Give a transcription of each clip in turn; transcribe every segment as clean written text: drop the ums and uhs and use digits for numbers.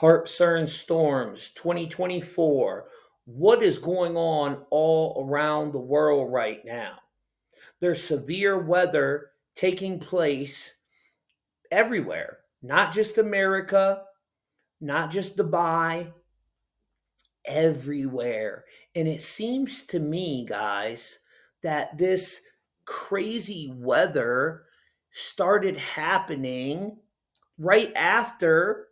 HAARP CERN storms 2024. What is going on all around the world right now? There's severe weather taking place everywhere, not just America, not just Dubai, everywhere. And it seems to me, guys, that this crazy weather started happening right after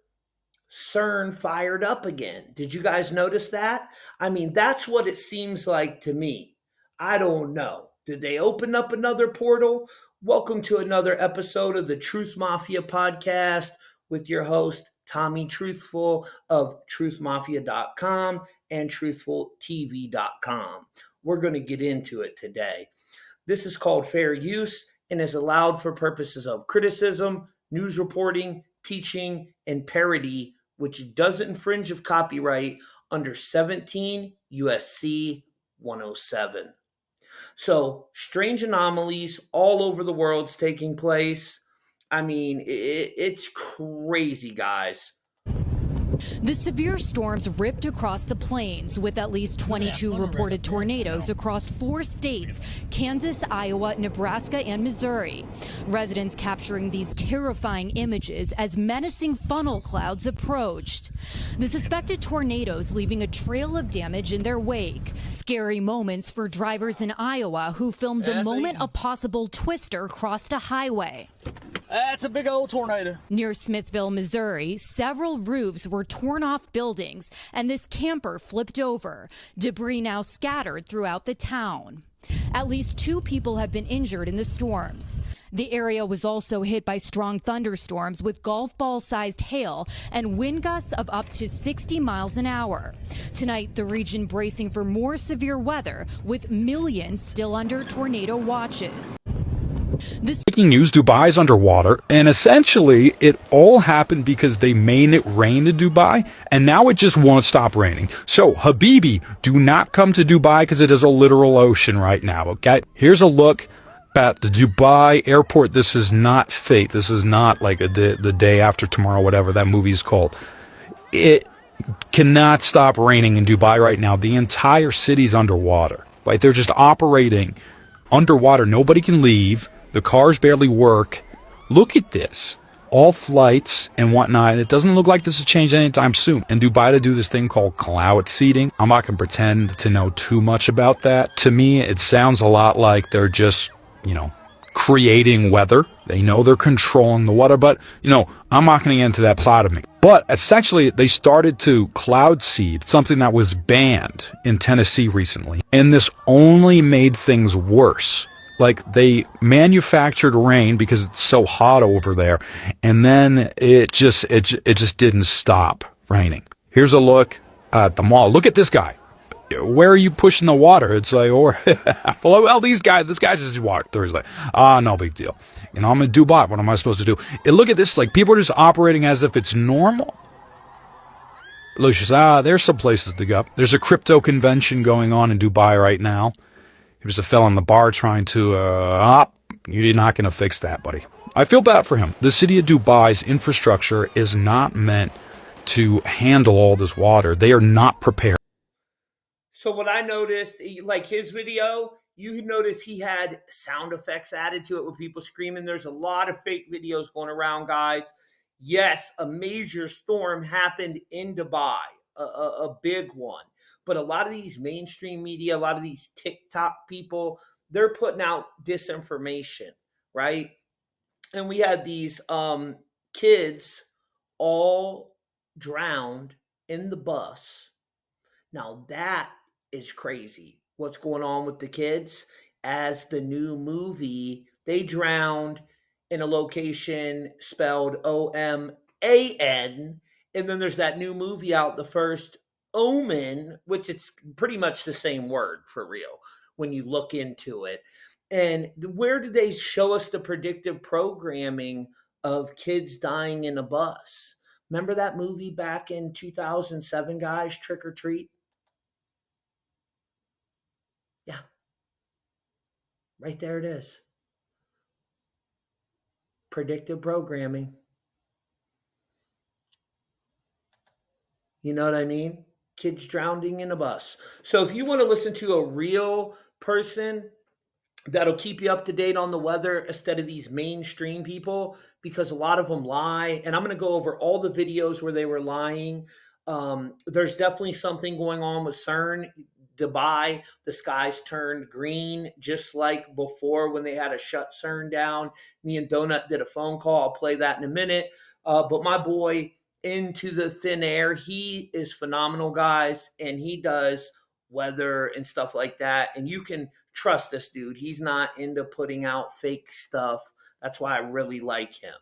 CERN fired up again. Did you guys notice that? I mean, that's what it seems like to me. I don't know. Did they open up another portal? Welcome to another episode of the Truth Mafia podcast with your host, Tommy Truthful of truthmafia.com and truthfultv.com. We're going to get into it today. This is called fair use and is allowed for purposes of criticism, news reporting, teaching, and parody, which doesn't infringe of copyright under 17 USC 107. So, strange anomalies all over the world's taking place. I mean, it's crazy, guys. The severe storms ripped across the plains with at least 22 reported tornadoes across 4 states, Kansas, Iowa, Nebraska, and Missouri. Residents capturing these terrifying images as menacing funnel clouds approached. The suspected tornadoes leaving a trail of damage in their wake. Scary moments for drivers in Iowa who filmed the moment a possible twister crossed a highway. That's a big old tornado. Near Smithville, Missouri, several roofs were torn off buildings, and this camper flipped over. Debris now scattered throughout the town. At least 2 people have been injured in the storms. The area was also hit by strong thunderstorms with golf ball-sized hail and wind gusts of up to 60 miles an hour. Tonight, the region bracing for more severe weather, with millions still under tornado watches. Breaking news, Dubai's underwater, and essentially it all happened because they made it rain in Dubai, and now it just won't stop raining. So, Habibi, do not come to Dubai because it is a literal ocean right now, okay? Here's a look at the Dubai airport. This is not fake. This is not like the day after tomorrow, whatever that movie is called. It cannot stop raining in Dubai right now. The entire city's underwater. Like, they're just operating underwater. Nobody can leave. The cars barely work. Look at this. All flights and whatnot. It doesn't look like this has changed anytime soon. In Dubai, to do this thing called cloud seeding. I'm not going to pretend to know too much about that. To me, it sounds a lot like they're just, creating weather. They know they're controlling the weather, but, I'm not going to get into that side of me. But essentially, they started to cloud seed, something that was banned in Tennessee recently. And this only made things worse. Like, they manufactured rain because it's so hot over there, and then it just didn't stop raining. Here's a look at the mall. Look at this guy. Where are you pushing the water? It's like, this guy just walked through. He's like, no big deal. I'm in Dubai. What am I supposed to do? And look at this. Like, people are just operating as if it's normal. Lucius, there's some places to go. There's a crypto convention going on in Dubai right now. He was a fellow in the bar trying to, you're not going to fix that, buddy. I feel bad for him. The city of Dubai's infrastructure is not meant to handle all this water. They are not prepared. So what I noticed, like his video, you notice he had sound effects added to it with people screaming. There's a lot of fake videos going around, guys. Yes, a major storm happened in Dubai, a big one. But a lot of these mainstream media, a lot of these TikTok people, they're putting out disinformation, right? And we had these kids all drowned in the bus. Now that is crazy. What's going on with the kids? As the new movie, they drowned in a location spelled OMAN. And then there's that new movie out, the first Omen, which it's pretty much the same word for real when you look into it. And where did they show us the predictive programming of kids dying in a bus? Remember that movie back in 2007, guys, Trick or Treat? Yeah, right there it is. Predictive programming. You know what I mean? Kids drowning in a bus. So if you want to listen to a real person that'll keep you up to date on the weather instead of these mainstream people, because a lot of them lie. And I'm going to go over all the videos where they were lying. There's definitely something going on with CERN. Dubai, the skies turned green just like before when they had to shut CERN down. Me and Donut did a phone call. I'll play that in a minute. But my boy, Into the Thin Air, he is phenomenal, guys, and he does weather and stuff like that. And you can trust this dude. He's not into putting out fake stuff. That's why I really like him.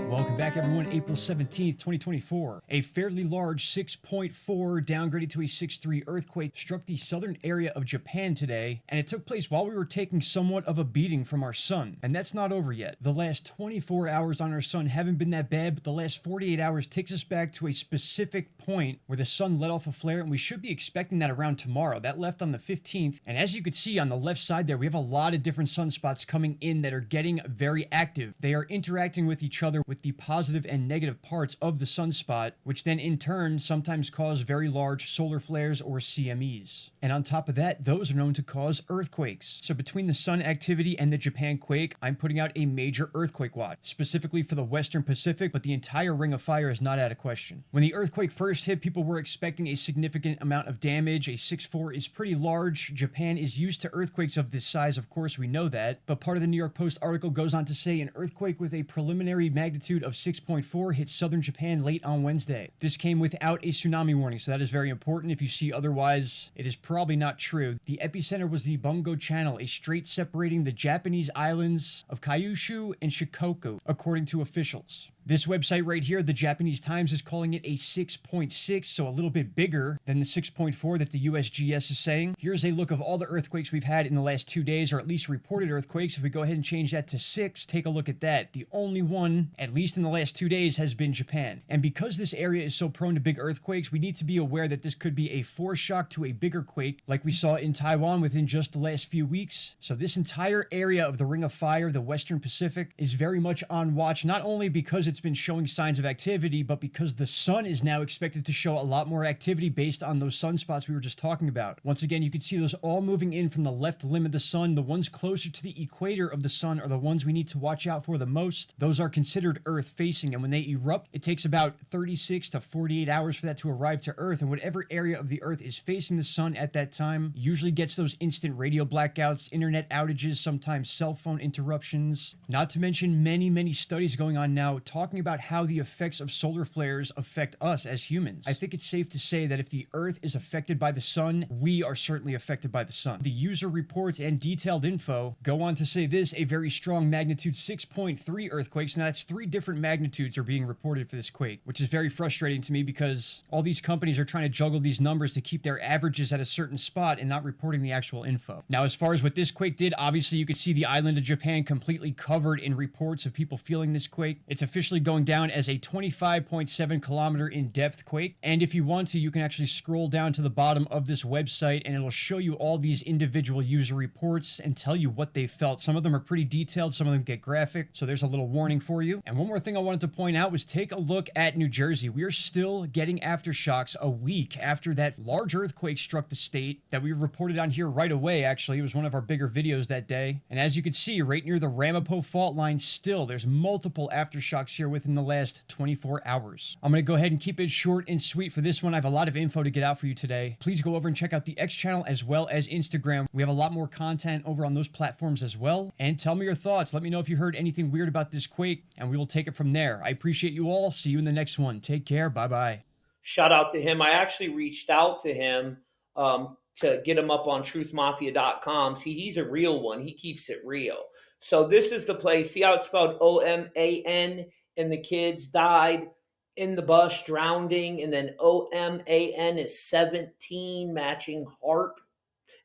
Welcome back, everyone. April 17th, 2024. A fairly large 6.4 downgraded to a 6.3 earthquake struck the southern area of Japan today, and it took place while we were taking somewhat of a beating from our sun. And that's not over yet. The last 24 hours on our sun haven't been that bad, but the last 48 hours takes us back to a specific point where the sun let off a flare, and we should be expecting that around tomorrow. That left on the 15th, and as you could see on the left side there, we have a lot of different sunspots coming in that are getting very active. They are interacting with each other with the positive and negative parts of the sunspot, which then in turn sometimes cause very large solar flares or CMEs. And on top of that, those are known to cause earthquakes. So between the sun activity and the Japan quake, I'm putting out a major earthquake watch, specifically for the Western Pacific, but the entire Ring of Fire is not out of question. When the earthquake first hit, people were expecting a significant amount of damage. A 6.4 is pretty large. Japan is used to earthquakes of this size, of course, we know that, but part of the New York Post article goes on to say an earthquake with a preliminary magnitude of 6.4 hit southern Japan late on Wednesday. This came without a tsunami warning, so that is very important. If you see otherwise, it is probably not true. The epicenter was the Bungo Channel, a strait separating the Japanese islands of Kyushu and Shikoku, according to officials. This website right here, the Japanese Times, is calling it a 6.6, so a little bit bigger than the 6.4 that the USGS is saying. Here's a look of all the earthquakes we've had in the last 2 days, or at least reported earthquakes. If we go ahead and change that to 6, take a look at that. The only one, at least in the last 2 days, has been Japan. And because this area is so prone to big earthquakes, we need to be aware that this could be a foreshock to a bigger quake, like we saw in Taiwan within just the last few weeks. So this entire area of the Ring of Fire, the Western Pacific, is very much on watch, not only because it's been showing signs of activity, but because the sun is now expected to show a lot more activity based on those sunspots we were just talking about. Once again, you can see those all moving in from the left limb of the sun. The ones closer to the equator of the sun are the ones we need to watch out for the most. Those are considered Earth facing, and when they erupt, it takes about 36 to 48 hours for that to arrive to Earth, and whatever area of the Earth is facing the sun at that time usually gets those instant radio blackouts, internet outages, sometimes cell phone interruptions. Not to mention many studies going on now talking about how the effects of solar flares affect us as humans. I think it's safe to say that if the Earth is affected by the sun, we are certainly affected by the sun. The user reports and detailed info go on to say this: a very strong magnitude 6.3 earthquakes. Now that's 3 different magnitudes are being reported for this quake, which is very frustrating to me because all these companies are trying to juggle these numbers to keep their averages at a certain spot and not reporting the actual info. Now, as far as what this quake did, obviously you could see the island of Japan completely covered in reports of people feeling this quake. It's officially going down as a 25.7 kilometer in depth quake. And if you want to, you can actually scroll down to the bottom of this website and it'll show you all these individual user reports and tell you what they felt. Some of them are pretty detailed, some of them get graphic, so there's a little warning for you. And one more thing I wanted to point out was take a look at New Jersey. We are still getting aftershocks a week after that large earthquake struck the state that we reported on here right away. Actually, it was one of our bigger videos that day. And as you can see, right near the Ramapo fault line still, there's multiple aftershocks here within the last 24 hours. I'm going to go ahead and keep it short and sweet for this one. I have a lot of info to get out for you today. Please go over and check out the X channel as well as Instagram. We have a lot more content over on those platforms as well. And tell me your thoughts. Let me know if you heard anything weird about this quake, and we will take it from there. I appreciate you all. See you in the next one. Take care. Bye-bye. Shout out to him. I actually reached out to him to get him up on truthmafia.com. See, he's a real one. He keeps it real. So this is the place. See how it's spelled OMAN, and the kids died in the bus drowning, and then OMAN is 17 matching HAARP.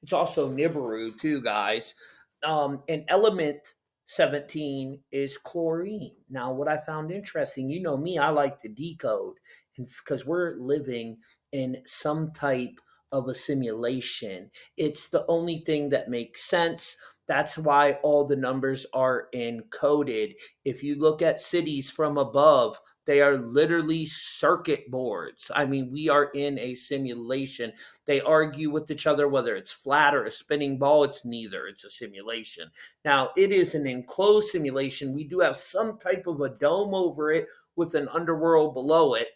It's also Nibiru too, guys. And element 17 is chlorine. Now, what I found interesting, me, I like to decode, and because we're living in some type of a simulation. It's the only thing that makes sense. That's why all the numbers are encoded. If you look at cities from above, they are literally circuit boards. I mean, we are in a simulation. They argue with each other whether it's flat or a spinning ball. It's neither. It's a simulation. Now, it is an enclosed simulation. We do have some type of a dome over it with an underworld below it.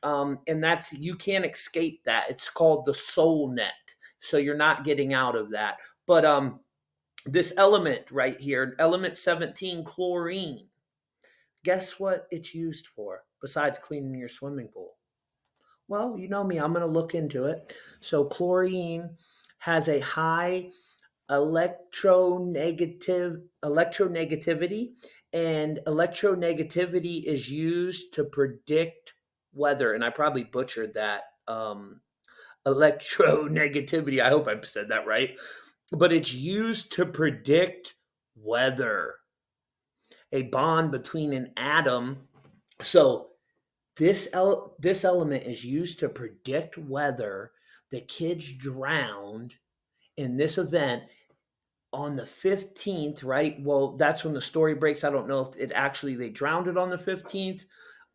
And that's, you can't escape that. It's called the soul net. So you're not getting out of that. But this element right here, element 17, chlorine, guess what it's used for besides cleaning your swimming pool? Well, you know me, I'm going to look into it. So chlorine has a high electronegativity, and electronegativity is used to predict weather. And I probably butchered that. Electronegativity, I hope I said that right, but it's used to predict weather, a bond between an atom. So this element is used to predict weather. The kids drowned in this event on the 15th, right? Well, that's when the story breaks. I don't know if it actually, they drowned it on the 15th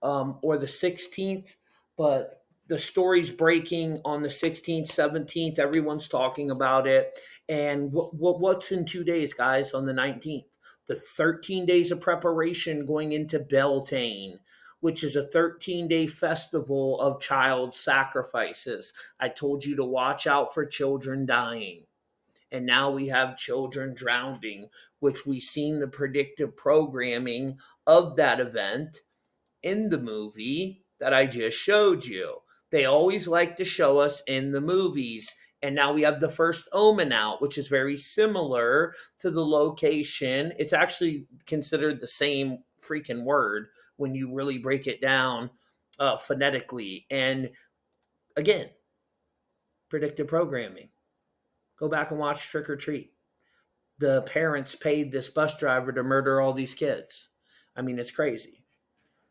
or the 16th, but the story's breaking on the 16th, 17th. Everyone's talking about it. And what's in 2 days, guys, on the 19th? The 13 days of preparation going into Beltane, which is a 13-day festival of child sacrifices. I told you to watch out for children dying. And now we have children drowning, which we seen the predictive programming of that event in the movie that I just showed you. They always like to show us in the movies. And now we have the first omen out, which is very similar to the location. It's actually considered the same freaking word when you really break it down phonetically. And again, predictive programming. Go back and watch Trick or Treat. The parents paid this bus driver to murder all these kids. I mean, it's crazy.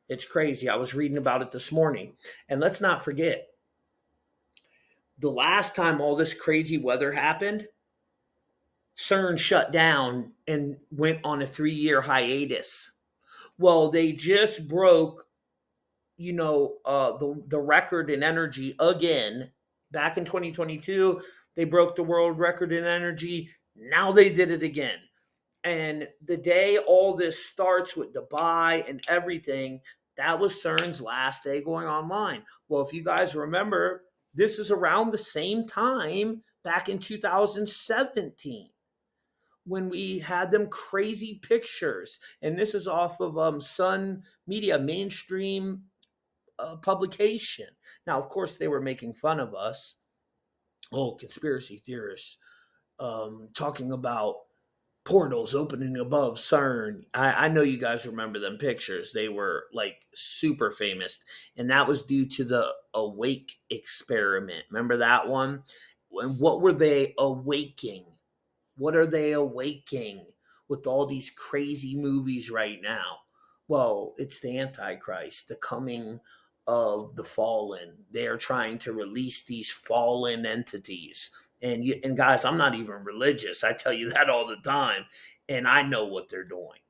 It's crazy. I was reading about it this morning. And let's not forget, the last time all this crazy weather happened, CERN shut down and went on a 3-year hiatus. Well, they just broke, the record in energy again. Back in 2022, they broke the world record in energy. Now they did it again. And the day all this starts with Dubai and everything, that was CERN's last day going online. Well, if you guys remember, this is around the same time back in 2017 when we had them crazy pictures. And this is off of Sun Media, mainstream publication. Now, of course, they were making fun of us. Oh, conspiracy theorists talking about portals opening above CERN. I know you guys remember them pictures. They were like super famous. And that was due to the Awake experiment. Remember that one? And what were they awaking? What are they awaking with all these crazy movies right now? Well, it's the Antichrist, the coming of the fallen. They are trying to release these fallen entities. And guys, I'm not even religious. I tell you that all the time, and I know what they're doing.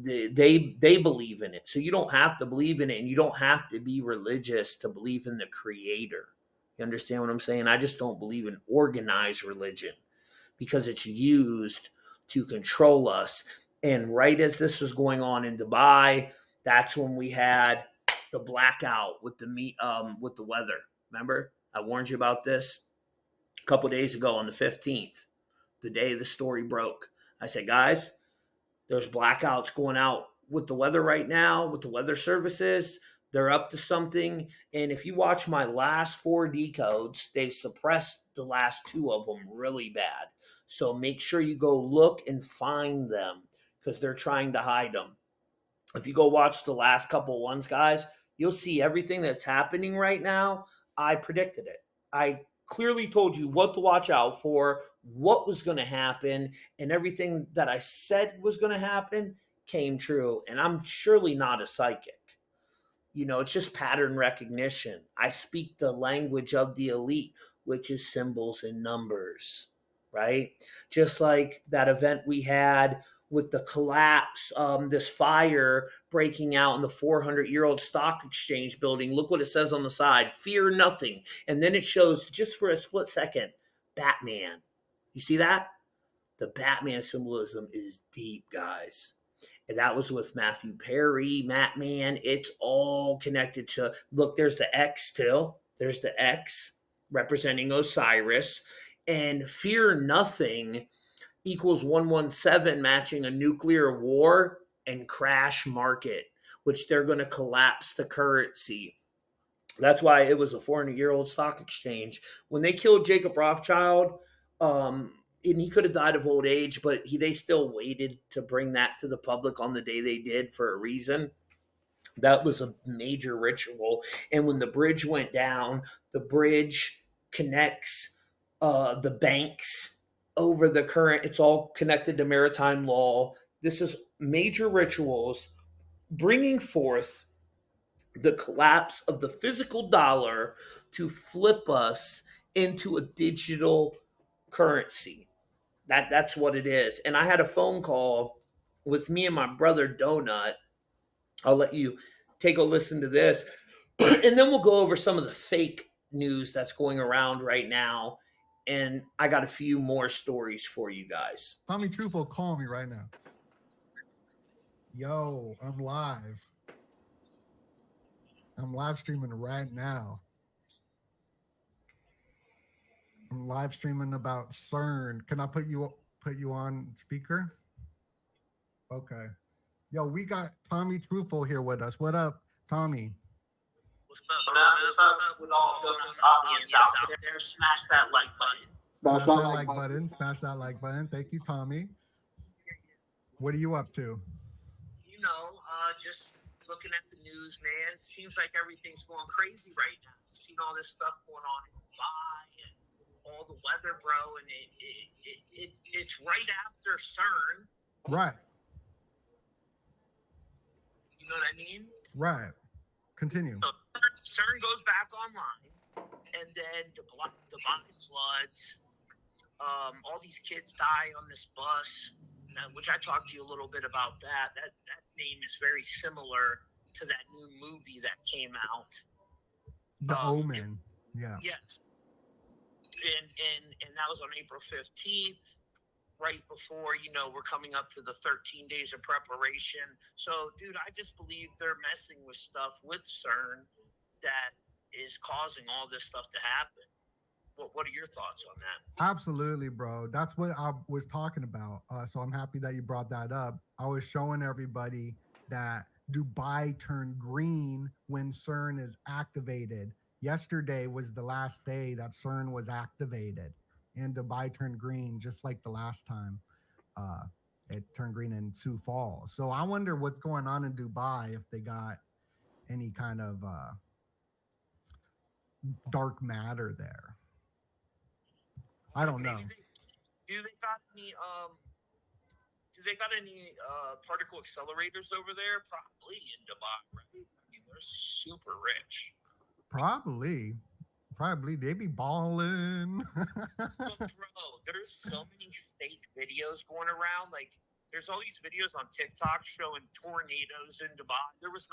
They believe in it, so you don't have to believe in it, and you don't have to be religious to believe in the Creator. You understand what I'm saying? I just don't believe in organized religion because it's used to control us. And right as this was going on in Dubai, that's when we had the blackout with the weather. Remember, I warned you about this a couple days ago on the 15th, the day the story broke. I said, guys, there's blackouts going out with the weather right now, with the weather services. They're up to something. And if you watch my last 4 decodes, they've suppressed the last 2 of them really bad. So make sure you go look and find them because they're trying to hide them. If you go watch the last couple ones, guys, you'll see everything that's happening right now. I predicted it. I clearly told you what to watch out for, what was going to happen, and everything that I said was going to happen came true. And I'm surely not a psychic. It's just pattern recognition. I speak the language of the elite. which is symbols and numbers, right? Just like that event we had with the collapse, this fire breaking out in the 400-year-old stock exchange building. Look what it says on the side: fear nothing. And then it shows, just for a split second, Batman. You see that? The Batman symbolism is deep, guys. And that was with Matthew Perry, Matman. It's all connected to, look, there's the X still. There's the X representing Osiris. And fear nothing equals 117, matching a nuclear war and crash market, which they're going to collapse the currency. That's why it was a 400-year-old stock exchange. When they killed Jacob Rothschild, and he could have died of old age, but they still waited to bring that to the public on the day they did for a reason. That was a major ritual. And when the bridge went down, the bridge connects the banks over the current. It's all connected to maritime law. This is major rituals bringing forth the collapse of the physical dollar to flip us into a digital currency. That's what it is. And I had a phone call with me and my brother Donut. I'll let you take a listen to this, and then we'll go over some of the fake news that's going around right now. And I got a few more stories for you guys. Tommy Truthful, call me right now. Yo, I'm live. I'm live streaming right now. I'm live streaming about CERN. Can I put you on speaker? Okay. Yo, we got Tommy Truthful here with us. What up, Tommy? What's up, man? What's up with all Donuts audience out there? Smash that like button. Smash that like button. Smash that like button. Thank you, Tommy. What are you up to? You know, just looking at the news, man. It seems like everything's going crazy right now. You've seen all this stuff going on in Dubai and all the weather, bro, and it's right after CERN. Right. You know what I mean? Right. Continue. So CERN goes back online, and then Dubai floods. All these kids die on this bus, which I talked to you a little bit about that. That name is very similar to that new movie that came out. The Omen. Yeah. Yes. And that was on April 15th, right before, we're coming up to the 13 days of preparation. So, dude, I just believe they're messing with stuff with CERN that is causing all this stuff to happen. What are your thoughts on that? Absolutely, bro. That's what I was talking about. So I'm happy that you brought that up. I was showing everybody that Dubai turned green when CERN is activated. Yesterday was the last day that CERN was activated, and Dubai turned green just like the last time it turned green in Sioux Falls. So I wonder what's going on in Dubai, if they got any kind of dark matter there. I don't know. Do they got any particle accelerators over there? Probably in Dubai, right? I mean, they're super rich. Probably they be balling. Well, bro, there's so many fake videos going around. Like, there's all these videos on TikTok showing tornadoes in Dubai. There was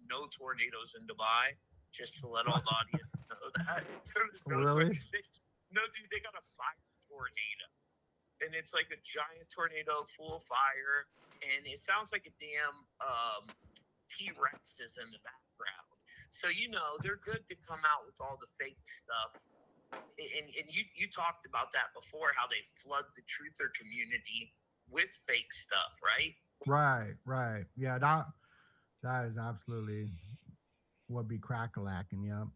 no tornadoes in Dubai. Just to let all the audience know that. There was no Really? No, dude, they got a fire tornado. And it's like a giant tornado full of fire. And it sounds like a damn T-Rex is in the background. So, they're good to come out with all the fake stuff. And you talked about that before, how they flood the truther community with fake stuff, right? Right. Yeah, that is absolutely what be crack-a-lacking, yep.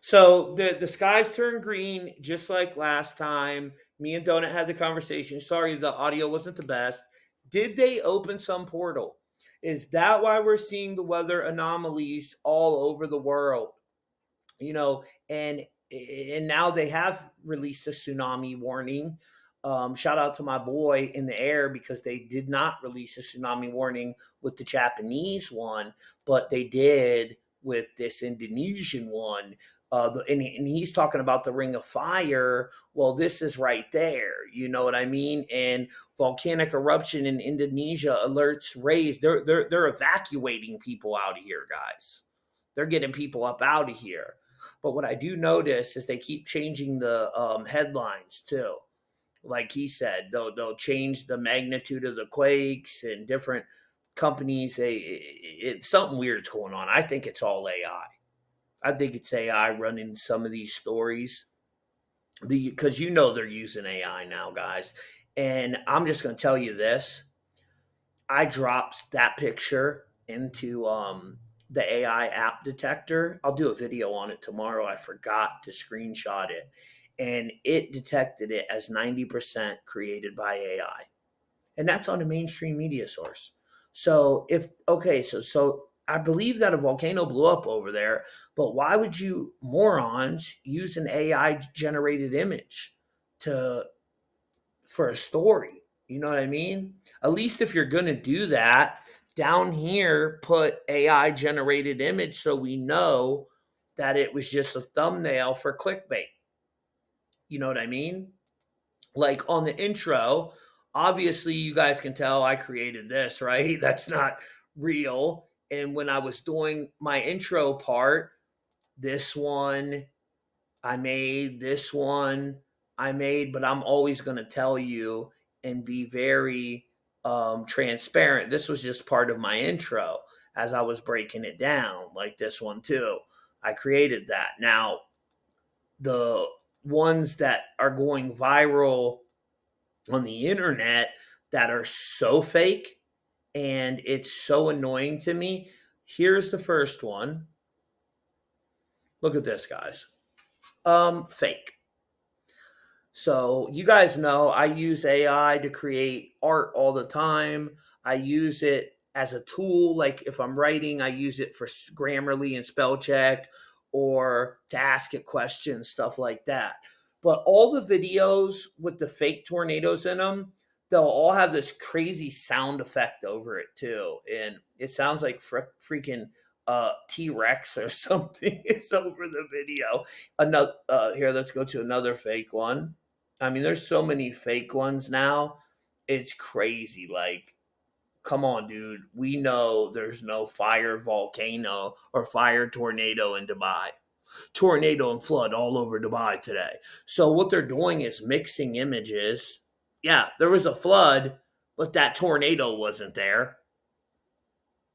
So the skies turn green just like last time. Me and Donut had the conversation. Sorry, the audio wasn't the best. Did they open some portal? Is that why we're seeing the weather anomalies all over the world? And now they have released a tsunami warning. Shout out to my boy in the air, because they did not release a tsunami warning with the Japanese one, but they did with this Indonesian one. And he's talking about the ring of fire. Well, this is right there. You know what I mean? And volcanic eruption in Indonesia alerts raised. They're evacuating people out of here, guys. They're getting people up out of here. But what I do notice is they keep changing the headlines too. Like he said, they'll change the magnitude of the quakes and different companies. It's something weird's going on. I think it's all AI. I think it's AI running some of these stories. Because you know they're using AI now, guys. And I'm just going to tell you this: I dropped that picture into the AI app detector. I'll do a video on it tomorrow. I forgot to screenshot it, and it detected it as 90% created by AI, and that's on a mainstream media source. So if okay, so I believe that a volcano blew up over there, but why would you morons use an AI generated image to for a story? You know what I mean? At least if you're going to do that, down here put AI generated image so we know that it was just a thumbnail for clickbait. You know what I mean? Like on the intro, obviously you guys can tell I created this, right? That's not real. And when I was doing my intro part, this one I made, this one I made, but I'm always going to tell you and be very transparent. This was just part of my intro as I was breaking it down, like this one too. I created that. Now, the ones that are going viral on the internet that are so fake and it's so annoying to me. Here's the first one. Look at this, guys. Fake. So you guys know I use AI to create art all the time. I use it as a tool. Like if I'm writing, I use it for Grammarly and spell check or to ask it questions, stuff like that. But all the videos with the fake tornadoes in them, they'll all have this crazy sound effect over it too. And it sounds like freaking T-Rex or something is over the video. Another here, let's go to another fake one. I mean, there's so many fake ones now. It's crazy. Like, come on, dude. We know there's no fire volcano or fire tornado in Dubai. Tornado and flood all over Dubai today. So what they're doing is mixing images. Yeah, there was a flood, but that tornado wasn't there.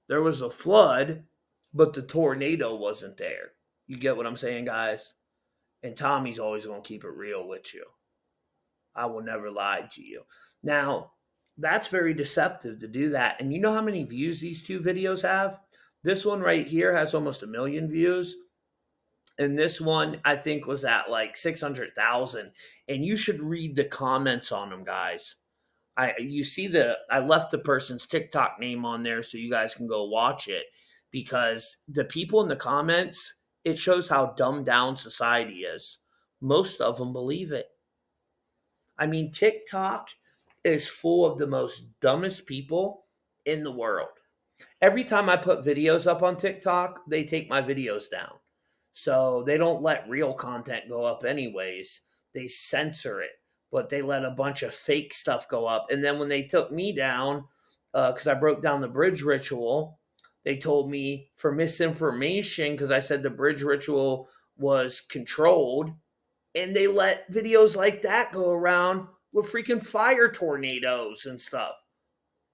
There was a flood, but the tornado wasn't there. You get what I'm saying, guys? And Tommy's always going to keep it real with you. I will never lie to you. Now, that's very deceptive to do that. And you know how many views these two videos have? This one right here has almost 1 million views. And this one, I think, was at like 600,000. And you should read the comments on them, guys. I left the person's TikTok name on there so you guys can go watch it because the people in the comments, it shows how dumbed down society is. Most of them believe it. I mean, TikTok is full of the most dumbest people in the world. Every time I put videos up on TikTok, they take my videos down. So they don't let real content go up, anyways. They censor it, but they let a bunch of fake stuff go up. And then when they took me down, because I broke down the bridge ritual, they told me for misinformation because I said the bridge ritual was controlled and they let videos like that go around with freaking fire tornadoes and stuff.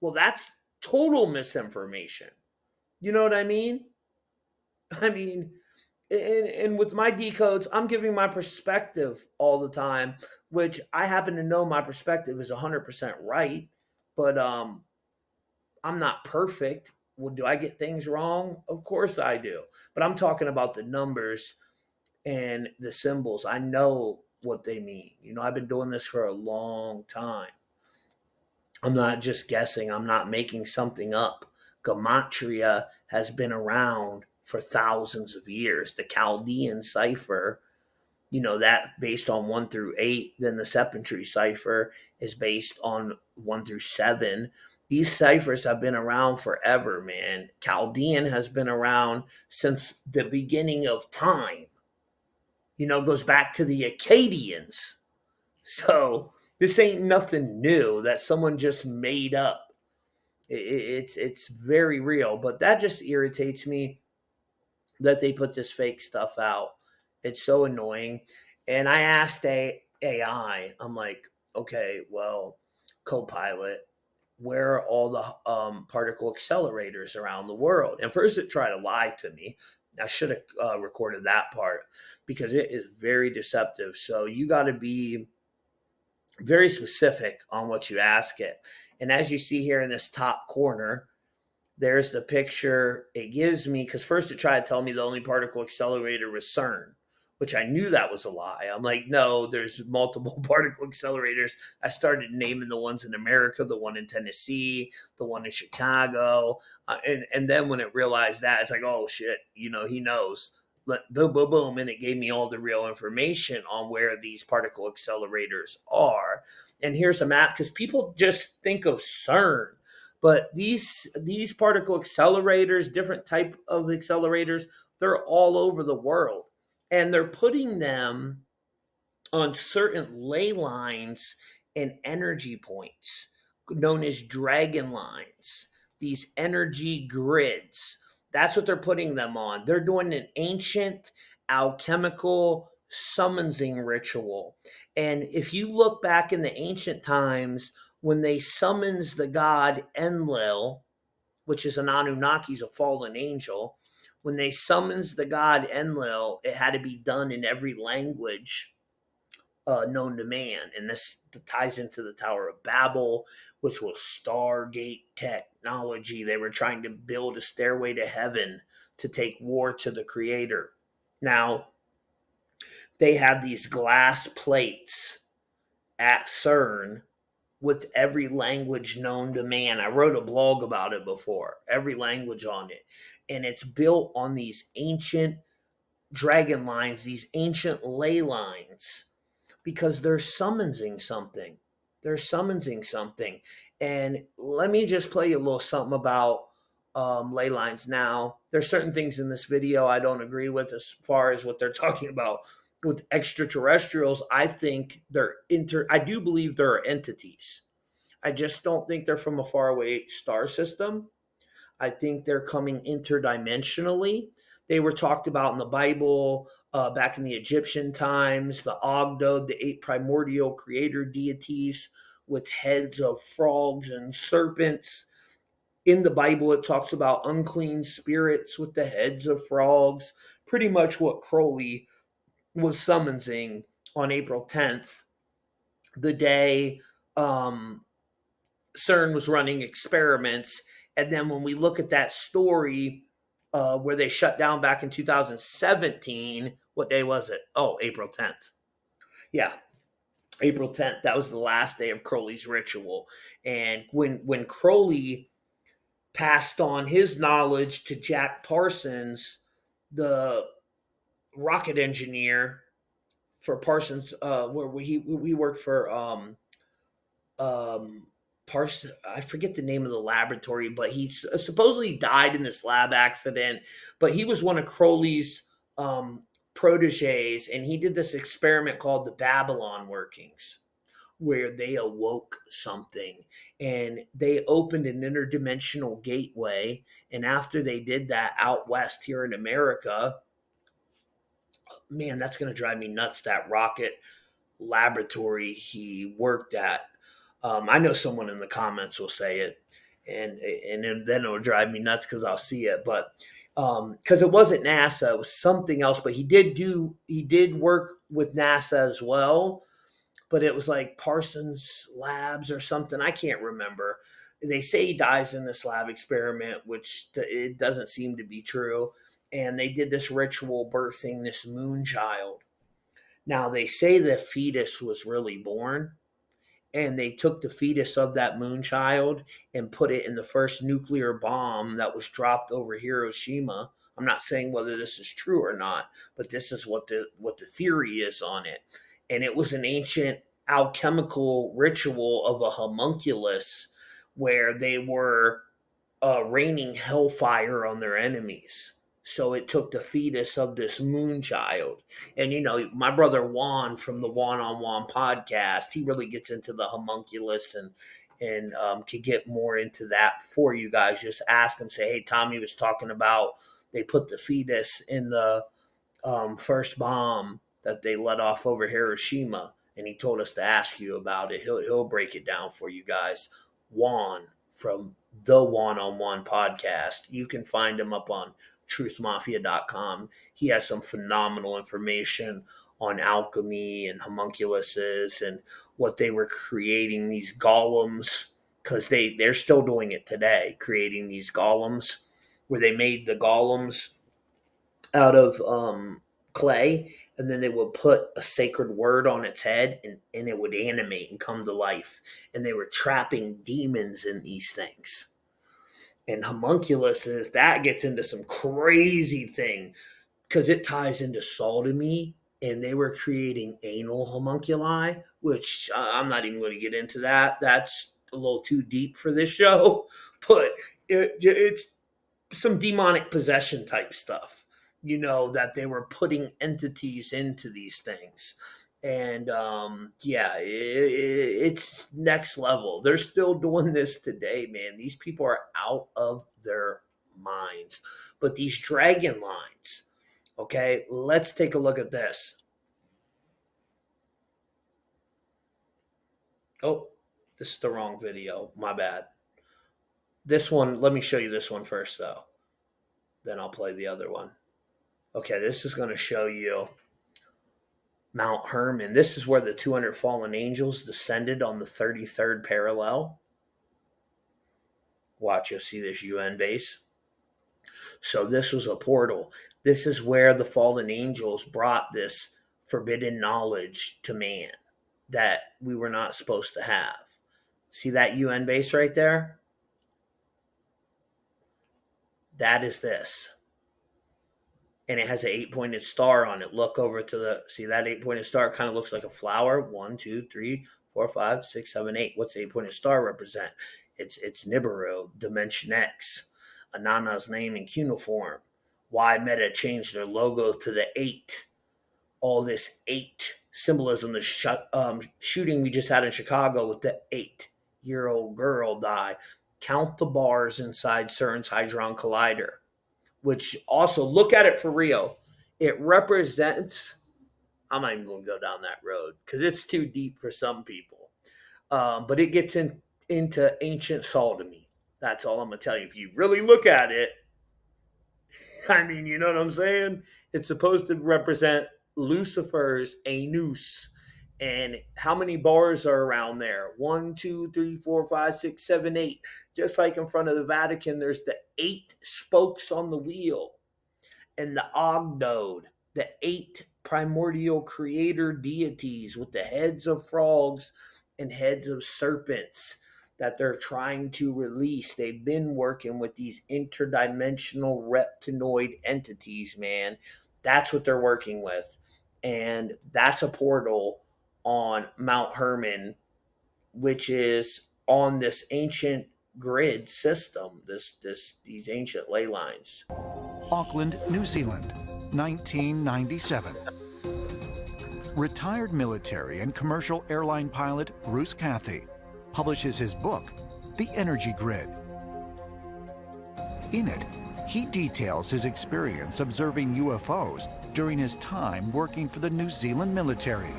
Well, that's total misinformation. You know what I mean? I mean, and with my decodes, I'm giving my perspective all the time, which I happen to know my perspective is 100% right, but I'm not perfect. Well, do I get things wrong? Of course I do. But I'm talking about the numbers and the symbols. I know what they mean. You know, I've been doing this for a long time. I'm not just guessing, I'm not making something up. Gematria has been around for thousands of years. The Chaldean cipher, you know, that based on 1 through 8, then the Sepentry cipher is based on 1 through 7. These ciphers have been around forever, man. Chaldean has been around since the beginning of time. Goes back to the Acadians. So this ain't nothing new that someone just made up. It's very real, but that just irritates me that they put this fake stuff out. It's so annoying. And I asked AI, I'm like, okay, well, Copilot, where are all the particle accelerators around the world? And first it tried to lie to me. I should have recorded that part because it is very deceptive. So you got to be very specific on what you ask it. And as you see here in this top corner, there's the picture it gives me, because first it tried to tell me the only particle accelerator was CERN, which I knew that was a lie. I'm like, no, there's multiple particle accelerators. I started naming the ones in America, the one in Tennessee, the one in Chicago. And then when it realized that, it's like, oh shit, he knows. Boom, boom, boom. And it gave me all the real information on where these particle accelerators are. And here's a map, because people just think of CERN, but these particle accelerators, different type of accelerators, they're all over the world, and they're putting them on certain ley lines and energy points known as dragon lines, these energy grids. That's what they're putting them on. They're doing an ancient alchemical summoning ritual. And if you look back in the ancient times, when they summons the god Enlil, which is an Anunnaki's a fallen angel, when they summons the god Enlil, it had to be done in every language known to man. And this ties into the Tower of Babel, which was Stargate technology. They were trying to build a stairway to heaven to take war to the creator. Now, they have these glass plates at CERN with every language known to man. I wrote a blog about it before, every language on it. And it's built on these ancient dragon lines, these ancient ley lines, because they're summoning something. They're summoning something. And let me just play you a little something about ley lines. Now, there's certain things in this video I don't agree with as far as what they're talking about with extraterrestrials. I think I do believe there are entities. I just don't think they're from a faraway star system. I think they're coming interdimensionally. They were talked about in the Bible back in the Egyptian times, the Ogdod, the 8 primordial creator deities with heads of frogs and serpents. In the Bible, it talks about unclean spirits with the heads of frogs, pretty much what Crowley was summoning on April 10th, the day CERN was running experiments. And then when we look at that story where they shut down back in 2017, what day was it? Oh, April 10th. Yeah, April 10th. That was the last day of Crowley's ritual. And when Crowley passed on his knowledge to Jack Parsons, the rocket engineer for Parsons, where we worked for Parson, I forget the name of the laboratory, but he supposedly died in this lab accident. But he was one of Crowley's proteges, and he did this experiment called the Babylon workings, where they awoke something and they opened an interdimensional gateway. And after they did that out west here in America, man, that's going to drive me nuts. That rocket laboratory he worked at. I know someone in the comments will say it, and then it'll drive me nuts because I'll see it. But because it wasn't NASA, it was something else. But he did work with NASA as well. But it was like Parsons Labs or something. I can't remember. They say he dies in this lab experiment, which it doesn't seem to be true. And they did this ritual birthing this moon child. Now, they say the fetus was really born, and they took the fetus of that moon child and put it in the first nuclear bomb that was dropped over Hiroshima. I'm not saying whether this is true or not, but this is what the theory is on it. And it was an ancient alchemical ritual of a homunculus where they were raining hellfire on their enemies. So it took the fetus of this moon child. And, my brother Juan from the Juan on Juan podcast, he really gets into the homunculus and could get more into that for you guys. Just ask him, say, hey, Tommy was talking about they put the fetus in the first bomb that they let off over Hiroshima, and he told us to ask you about it. He'll break it down for you guys. Juan from the One on One podcast. You can find him up on truthmafia.com. He has some phenomenal information on alchemy and homunculuses and what they were creating, these golems, because they're still doing it today, creating these golems where they made the golems out of clay, and then they would put a sacred word on its head, and it would animate and come to life. And they were trapping demons in these things. And homunculuses, that gets into some crazy thing because it ties into sodomy, and they were creating anal homunculi, which I'm not even going to get into that. That's a little too deep for this show, but it's some demonic possession type stuff, that they were putting entities into these things. And it's next level. They're still doing this today, man. These people are out of their minds. But these dragon lines, okay, let's take a look at this. Oh, this is the wrong video. My bad. This one, let me show you this one first, though. Then I'll play the other one. Okay, this is going to show you Mount Hermon. This is where the 200 fallen angels descended on the 33rd parallel. Watch, you'll see this UN base. So this was a portal. This is where the fallen angels brought this forbidden knowledge to man that we were not supposed to have. See that UN base right there? That is this. And it has an 8-pointed star on it. Look over to see that 8-pointed star kind of looks like a flower. 1, 2, 3, 4, 5, 6, 7, 8. What's the 8-pointed star represent? It's Nibiru, Dimension X, Anana's name in cuneiform. Why Meta changed their logo to the 8. All this 8 symbolism, the shooting we just had in Chicago with the 8-year-old girl die. Count the bars inside CERN's Hadron Collider, which also, look at it for real. It represents, I'm not even going to go down that road because it's too deep for some people. But it gets into ancient sodomy. That's all I'm going to tell you. If you really look at it, I mean, you know what I'm saying? It's supposed to represent Lucifer's anus. And how many bars are around there? 1, 2, 3, 4, 5, 6, 7, 8. Just like in front of the Vatican, there's the 8 spokes on the wheel. And the Ogdode, the 8 primordial creator deities with the heads of frogs and heads of serpents that they're trying to release. They've been working with these interdimensional reptinoid entities, man. That's what they're working with. And that's a portal on Mount Hermon, which is on this ancient grid system, these ancient ley lines. Auckland, New Zealand, 1997. Retired military and commercial airline pilot Bruce Cathy publishes his book, The Energy Grid. In it, he details his experience observing UFOs during his time working for the New Zealand military.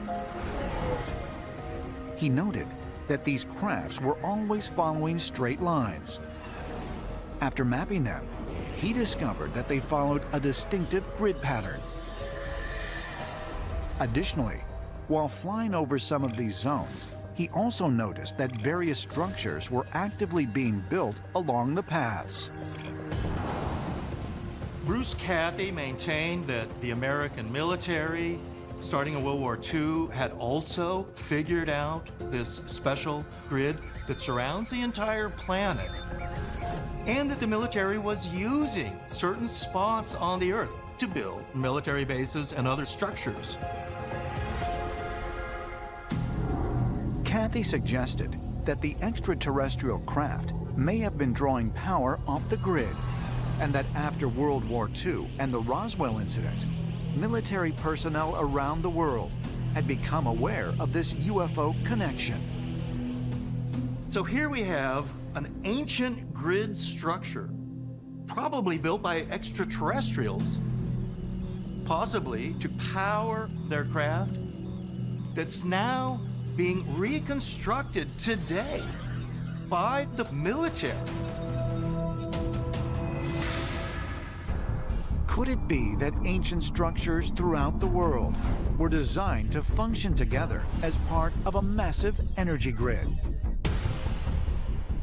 He noted that these crafts were always following straight lines. After mapping them, he discovered that they followed a distinctive grid pattern. Additionally, while flying over some of these zones, he also noticed that various structures were actively being built along the paths. Bruce Cathy maintained that the American military, starting in World War II, had also figured out this special grid that surrounds the entire planet, and that the military was using certain spots on the Earth to build military bases and other structures. Cathy suggested that the extraterrestrial craft may have been drawing power off the grid. and that after World War II and the Roswell incident, military personnel around the world had become aware of this UFO connection. So here we have an ancient grid structure, probably built by extraterrestrials, possibly to power their craft, that's now being reconstructed today by the military. Could it be that ancient structures throughout the world were designed to function together as part of a massive energy grid?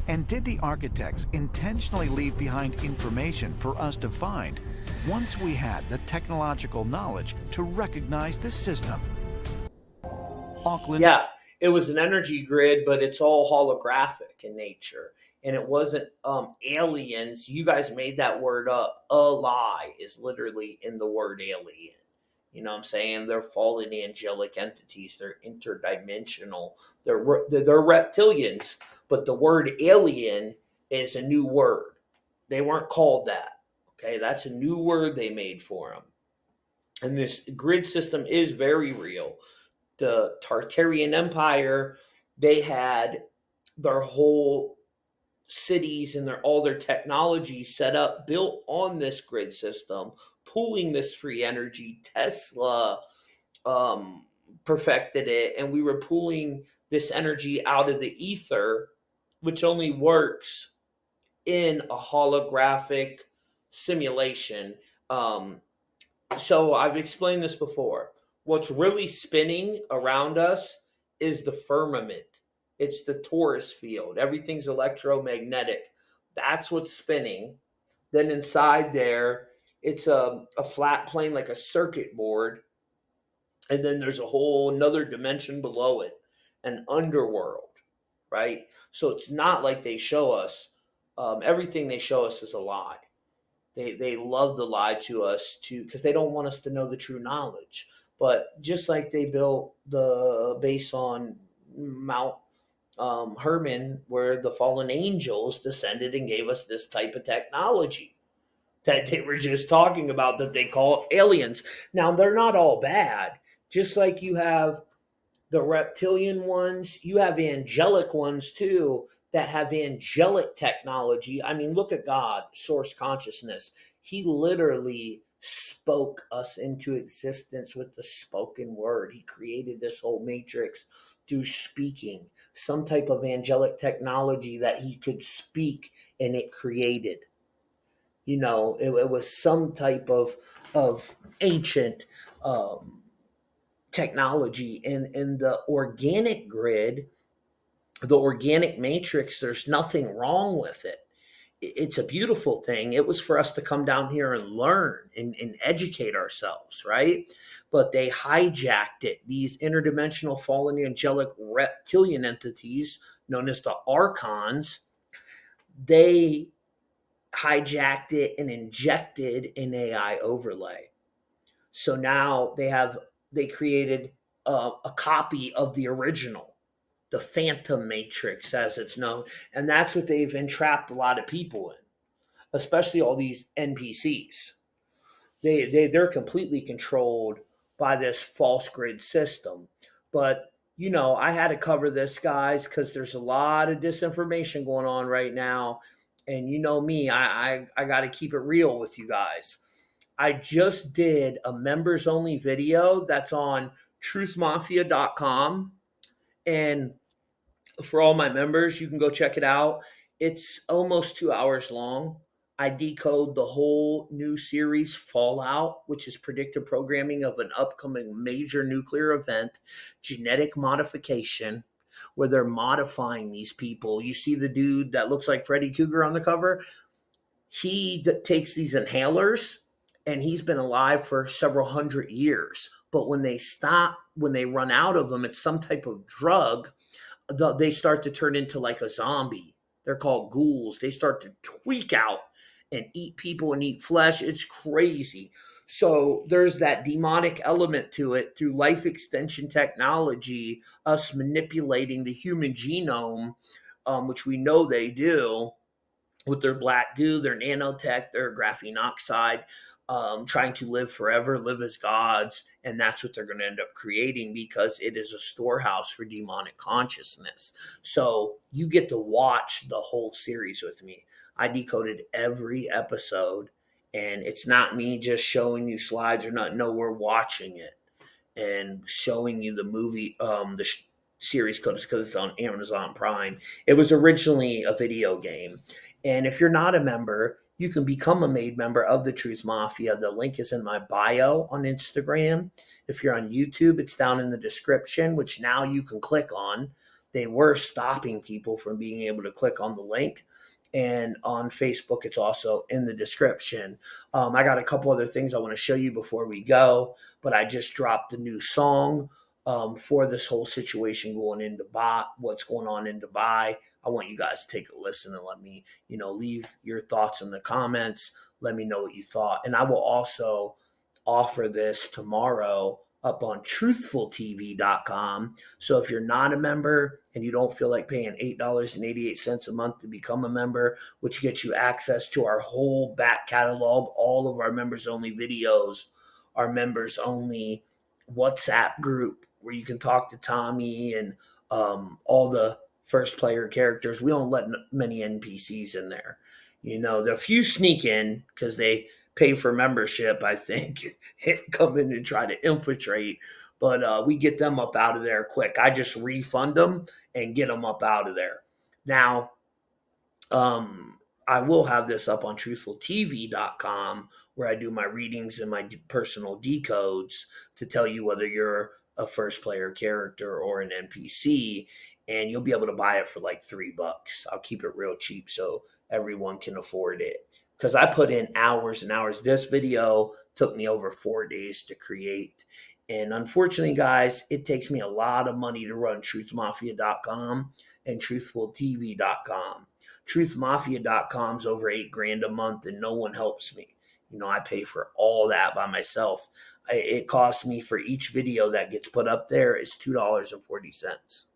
And did the architects intentionally leave behind information for us to find once we had the technological knowledge to recognize this system? Auckland. Yeah, it was an energy grid, but it's all holographic in nature. And it wasn't aliens. You guys made that word up. A lie is literally in the word alien. You know what I'm saying? They're fallen angelic entities. They're interdimensional. They're reptilians. But the word alien is a new word. They weren't called that. Okay, that's a new word they made for them. And this grid system is very real. The Tartarian Empire, they had their whole cities and all their technology set up, built on this grid system, pooling this free energy. Tesla perfected it, and we were pulling this energy out of the ether, which only works in a holographic simulation. So I've explained this before. What's really spinning around us is the firmament. It's the torus field. Everything's electromagnetic. That's what's spinning. Then inside there, it's a flat plane like a circuit board. And then there's a whole another dimension below it, an underworld, right? So it's not like they show us. Everything they show us is a lie. They love to lie to us because they don't want us to know the true knowledge. But just like they built the base on Mount Hermon, where the fallen angels descended and gave us this type of technology that they were just talking about, that they call aliens. Now, they're not all bad. Just like you have the reptilian ones, you have angelic ones too that have angelic technology. I mean, look at God, source consciousness. He literally spoke us into existence with the spoken word. He created this whole matrix through speaking, some type of angelic technology that he could speak and it created. You know, it was some type of ancient technology. In the organic grid, the organic matrix, there's nothing wrong with it. It's a beautiful thing. It was for us to come down here and learn and educate ourselves, right? But they hijacked it. These interdimensional fallen angelic reptilian entities known as the archons, they hijacked it and injected an AI overlay. So now they created a copy of the original, the Phantom Matrix, as it's known, and that's what they've entrapped a lot of people in, especially all these NPCs. They're completely controlled by this false grid system. But you know, I had to cover this, guys, because there's a lot of disinformation going on right now, and you know me, I got to keep it real with you guys. I just did a members only video that's on truthmafia.com. And for all my members, you can go check it out. It's almost 2 hours long. I decode the whole new series Fallout, which is predictive programming of an upcoming major nuclear event, genetic modification, where they're modifying these people. You see the dude that looks like Freddy Krueger on the cover? He takes these inhalers and he's been alive for several hundred years. But when they run out of them, it's some type of drug, they start to turn into like a zombie. They're called ghouls. They start to tweak out and eat people and eat flesh. It's crazy. So there's that demonic element to it through life extension technology, us manipulating the human genome, which we know they do, with their black goo, their nanotech, their graphene oxide, trying to live forever, live as gods. And that's what they're going to end up creating, because it is a storehouse for demonic consciousness. So you get to watch the whole series with me. I decoded every episode, and it's not me just showing you slides or not. No, we're watching it and showing you the movie, series clips, because it's on Amazon Prime. It was originally a video game. And if you're not a member, you can become a made member of the Truth Mafia. The link is in my bio on Instagram. If you're on YouTube, it's down in the description, which now you can click on. They were stopping people from being able to click on the link. And on Facebook, it's also in the description. I got a couple other things I want to show you before we go, but I just dropped a new song for this whole situation going in Dubai, what's going on in Dubai. I want you guys to take a listen and let me, leave your thoughts in the comments. Let me know what you thought. And I will also offer this tomorrow up on truthfultv.com. So if you're not a member and you don't feel like paying $8.88 a month to become a member, which gets you access to our whole back catalog, all of our members only videos, our members only WhatsApp group where you can talk to Tommy and all the first player characters. We don't let many NPCs in there. There are a few sneak in because they pay for membership, I think, come in and try to infiltrate. But we get them up out of there quick. I just refund them and get them up out of there. Now, I will have this up on truthfultv.com where I do my readings and my personal decodes to tell you whether you're a first player character or an NPC, and you'll be able to buy it for like $3. I'll keep it real cheap so everyone can afford it, because I put in hours and hours. This video took me over 4 days to create. And unfortunately, guys, it takes me a lot of money to run truthmafia.com and truthfultv.com. Truthmafia.com's over $8,000 a month, and no one helps me. I pay for all that by myself. It costs me, for each video that gets put up there, is $2.40.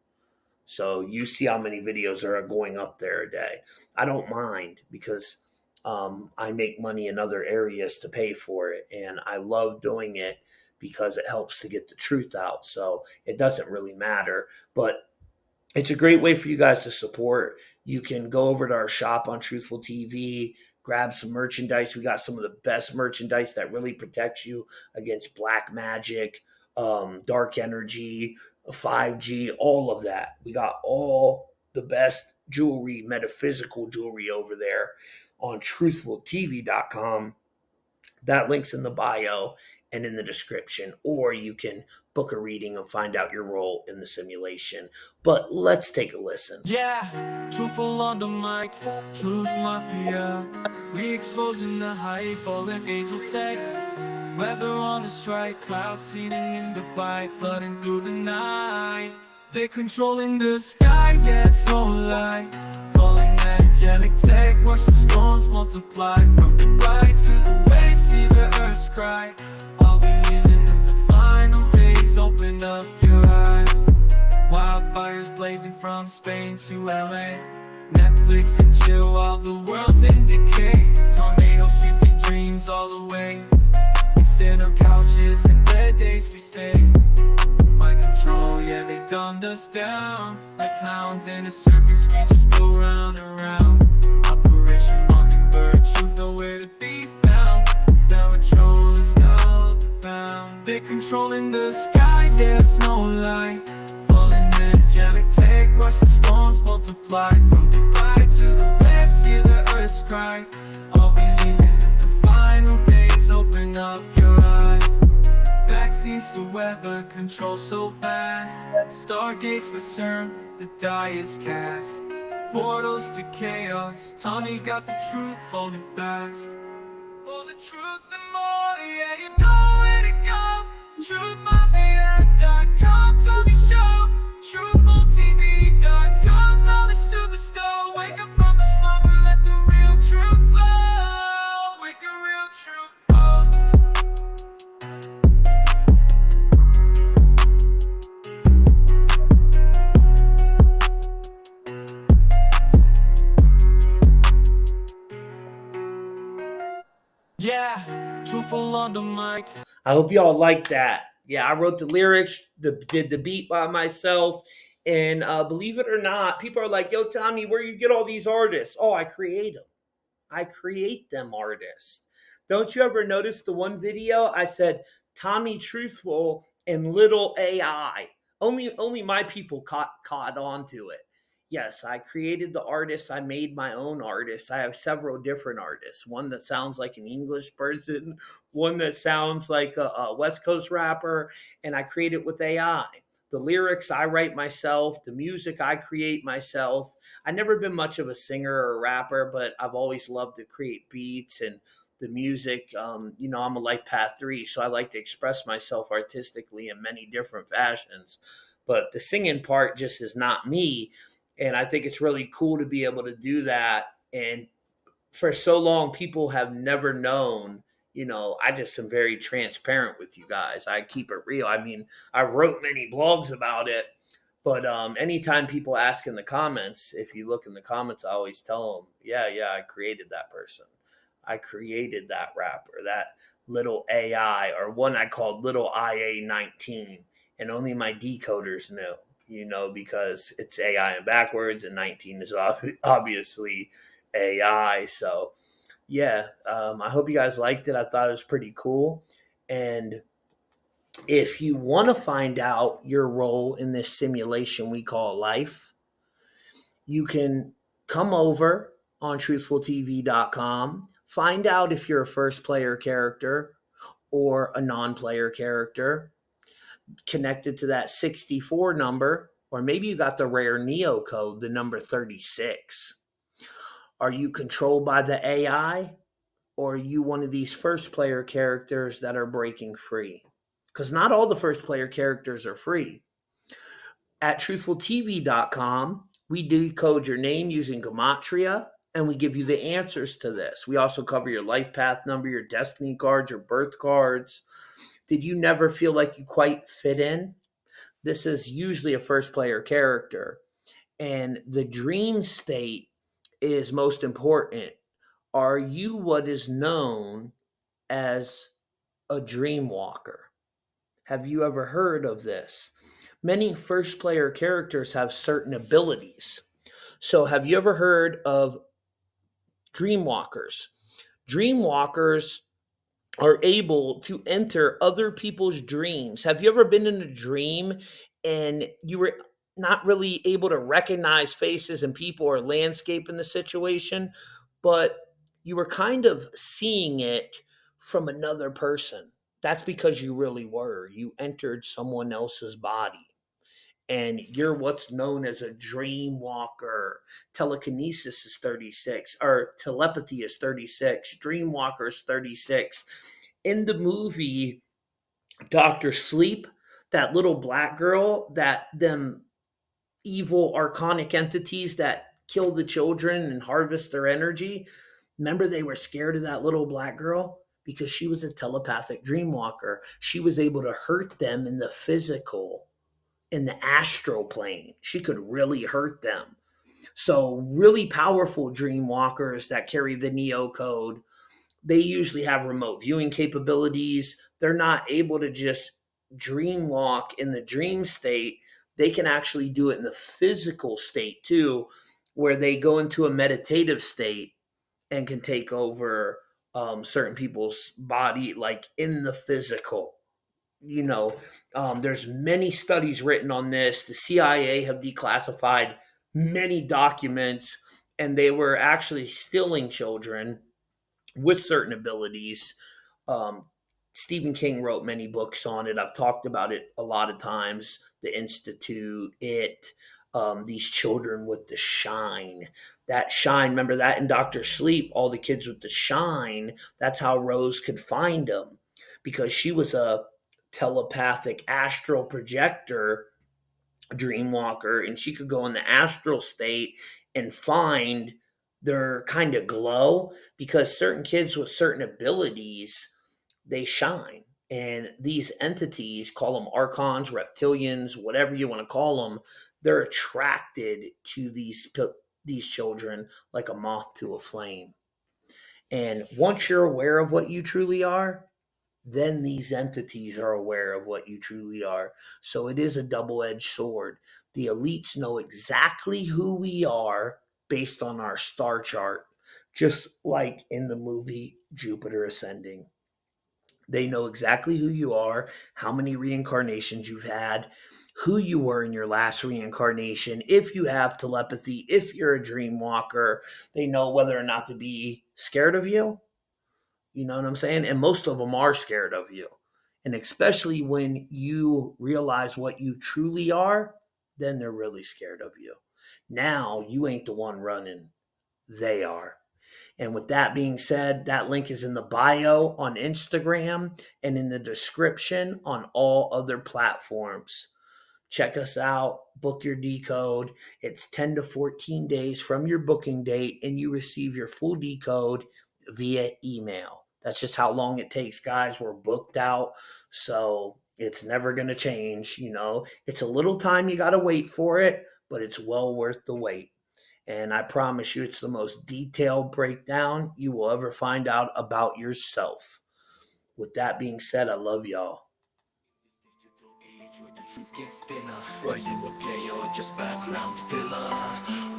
So you see how many videos are going up there a day. I don't mind, because I make money in other areas to pay for it, and I love doing it because it helps to get the truth out. So it doesn't really matter, but it's a great way for you guys to support. You can go over to our shop on Truthful TV, grab some merchandise. We got some of the best merchandise that really protects you against black magic, dark energy, 5G, all of that. We got all the best jewelry, metaphysical jewelry over there on truthfultv.com. That link's in the bio and in the description, or you can book a reading and find out your role in the simulation. But let's take a listen. Yeah, truthful on the mic, truth mafia. We exposing the hype, fallen angel tech. Weather on a strike, clouds seeding in Dubai, flooding through the night. They're controlling the skies, yeah, it's no lie. Falling angelic tech, watch the storms multiply. From Dubai to the west, see the earth's cry. All we living in the final days, open up your eyes. Wildfires blazing from Spain to LA. Netflix and chill while the world's in decay. Tornadoes sweeping dreams all away. We sit on couches and dead days we stay. Mind control, yeah, they dumbed us down. Like clowns in a circus, we just go round and round. Operation Mockingbird, truth nowhere to be found. Now a troll is not found. They're controlling the skies, yeah, it's no lie. Falling angelic tech, watch the storms multiply. From Dubai to the west, hear the earth's cry. All we need in the final days, open up your eyes. Vaccines to weather, control so fast. Stargates with CERN, the die is cast. Portals to chaos, Tommy got the truth holding fast. For the truth and more, yeah, you know where to go. Truthmafia.com, Tommy Show. Truthfultv.com, knowledge to bestow. Wake up from the slumber, let the real truth flow. Wake a real truth flow. Truthful on the mic. I hope y'all like that. Yeah, I wrote the lyrics, did the beat by myself. And believe it or not, people are like, yo, Tommy, where you get all these artists? Oh, I create them. I create them artists. Don't you ever notice the one video I said Tommy Truthful and Little AI? Only my people caught on to it. Yes, I created the artists. I made my own artists. I have several different artists. One that sounds like an English person, one that sounds like a West Coast rapper, and I create it with AI. The lyrics I write myself, the music I create myself. I've never been much of a singer or a rapper, but I've always loved to create beats and the music. I'm a life path 3, so I like to express myself artistically in many different fashions. But the singing part just is not me. And I think it's really cool to be able to do that. And for so long, people have never known. I just am very transparent with you guys. I keep it real. I mean, I wrote many blogs about it, but anytime people ask in the comments, if you look in the comments, I always tell them, yeah, I created that person. I created that rapper, that little AI, or one I called Little IA 19, and only my decoders knew, because it's AI and backwards, and 19 is obviously AI. So, yeah, I hope you guys liked it. I thought it was pretty cool. And if you want to find out your role in this simulation we call life, you can come over on truthfultv.com, find out if you're a first player character or a non player character connected to that 64 number, or maybe you got the rare Neo code, the number 36. Are you controlled by the AI, or are you one of these first player characters that are breaking free? Because not all the first player characters are free. At truthfultv.com, we decode your name using Gematria, and we give you the answers to this. We also cover your life path number, your destiny cards, your birth cards. Did you never feel like you quite fit in? This is usually a first player character. And the dream state is most important. Are you what is known as a dream walker? Have you ever heard of this? Many first player characters have certain abilities. So, have you ever heard of dreamwalkers? Dreamwalkers are able to enter other people's dreams. Have you ever been in a dream and you were not really able to recognize faces and people or landscape in the situation, but you were kind of seeing it from another person? That's because you really were. You entered someone else's body. And you're what's known as a dream walker. Telekinesis is 36, or telepathy is 36. Dream walker is 36. In the movie Doctor Sleep, that little black girl, that them evil archonic entities that kill the children and harvest their energy, remember they were scared of that little black girl? Because she was a telepathic dream walker. She was able to hurt them in the physical, in the astral plane. She could really hurt them. So, really powerful dream walkers that carry the Neo code, they usually have remote viewing capabilities. They're not able to just dream walk in the dream state. They can actually do it in the physical state too, where they go into a meditative state and can take over certain people's body, like in the physical. There's many studies written on this. The CIA have declassified many documents, and they were actually stealing children with certain abilities. um, Stephen King wrote many books on it. I've talked about it a lot of times. The Institute, these children with the shine. That shine, remember that in Dr. Sleep, all the kids with the shine, that's how Rose could find them, because she was a telepathic astral projector, dreamwalker, and she could go in the astral state and find their kind of glow, because certain kids with certain abilities, they shine. And these entities, call them archons, reptilians, whatever you want to call them, they're attracted to these children like a moth to a flame. And once you're aware of what you truly are, then these entities are aware of what you truly are. So it is a double edged sword. The elites know exactly who we are based on our star chart, just like in the movie Jupiter Ascending. They know exactly who you are, how many reincarnations you've had, who you were in your last reincarnation, if you have telepathy, if you're a dream walker. They know whether or not to be scared of you. You know what I'm saying? And most of them are scared of you. And especially when you realize what you truly are, then they're really scared of you. Now you ain't the one running, they are. And with that being said, that link is in the bio on Instagram and in the description on all other platforms. Check us out, book your decode. It's 10 to 14 days from your booking date, and you receive your full decode via email. That's just how long it takes, guys. We're booked out, so it's never going to change. You know, it's a little time you got to wait for it, but it's well worth the wait. And I promise you, it's the most detailed breakdown you will ever find out about yourself. With that being said, I love y'all. Truth gets thinner. Are you a player or just background filler?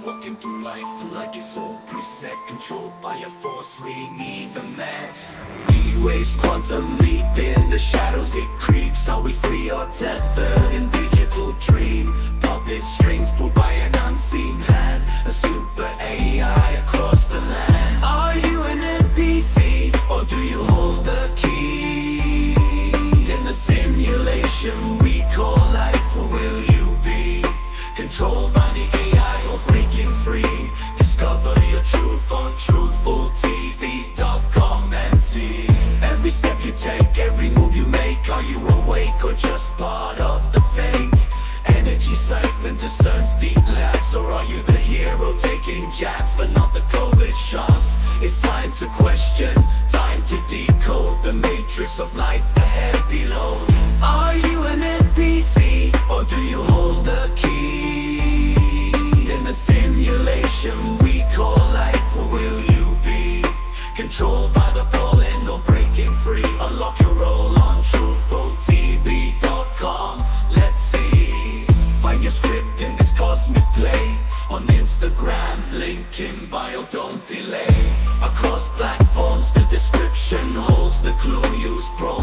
Walking through life like it's all preset, controlled by a force we ain't even met. D-waves quantum leap in the shadows it creeps. Are we free or tethered in digital dream? Puppet strings pulled by an unseen hand, a super AI across the land. Are you an NPC or do you hold the key? In the simulation we call life, or will you be controlled by the AI or breaking free? Discover your truth on truthfultv.com and see. Every step you take, every move you make, are you awake or just part of the fake? Energy siphon to CERN's deep labs, or are you the hero taking jabs but not the COVID shots? It's time to question, time to decode the matrix of life, the heavy load. Are you an NPC or do you hold the key? In the simulation we call life, or will you be controlled by the pollen or breaking free? Unlock your role on truthfultv.com. Let's see. Find your script in this cosmic play on Instagram, link in bio, don't delay. Across platforms the description holds the clue. Use pro